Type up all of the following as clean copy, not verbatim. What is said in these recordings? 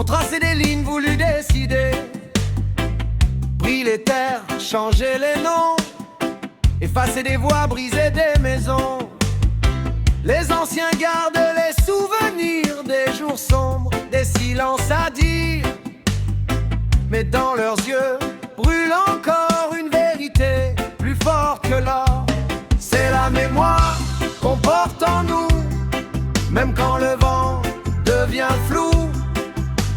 On traçait des lignes voulu décider, pris les terres, changé les noms, effacer des voies, briser des maisons. Les anciens gardent les souvenirs des jours sombres, des silences à dire, mais dans leurs yeux brûle encore une vérité plus forte que l'or. C'est la mémoire qu'on porte en nous, même quand le vent devient flou.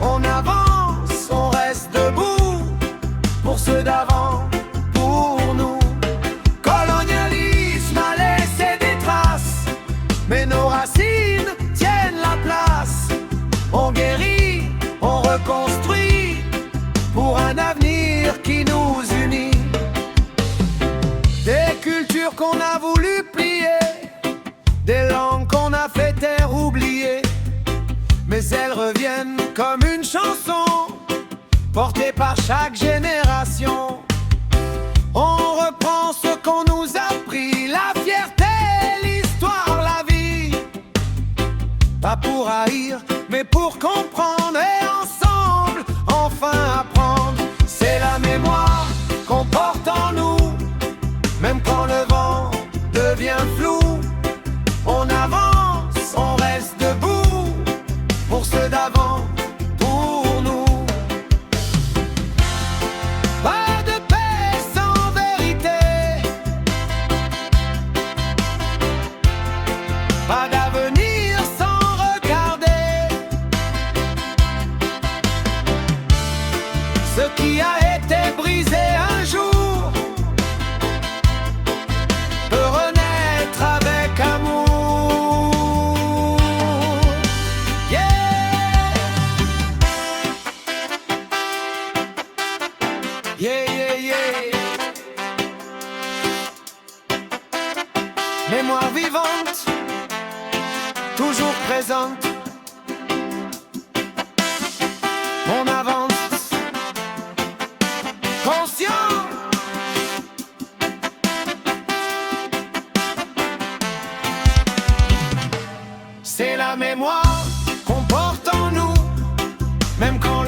On avance, on reste debout, pour ceux d'avant, pour nous. Colonialisme a laissé des traces, mais nos racines tiennent la place. On guérit, on reconstruit, pour un avenir qui nous unit. Des cultures qu'on a voulu plier, des langues qu'on a fait taire, oublier, mais elles reviennent comme une chanson, portée par chaque génération. On reprend ce qu'on nous a pris, la fierté, l'histoire, la vie. Pas pour haïr, mais pour comprendre et ensemble, enfin apprendre. C'est la mémoire qu'on porte en nous, même quand le vent devient flou. On avance, on reste debout, pour ceux d'avant, pour nous. Pas de paix sans vérité, pas d'avenir sans regarder ce qui a été brisé un jour peut renaître avec amour. Yeah, yeah, yeah. Mémoire vivante, toujours présente. On avance, conscient. C'est la mémoire qu'on porte en nous, même quand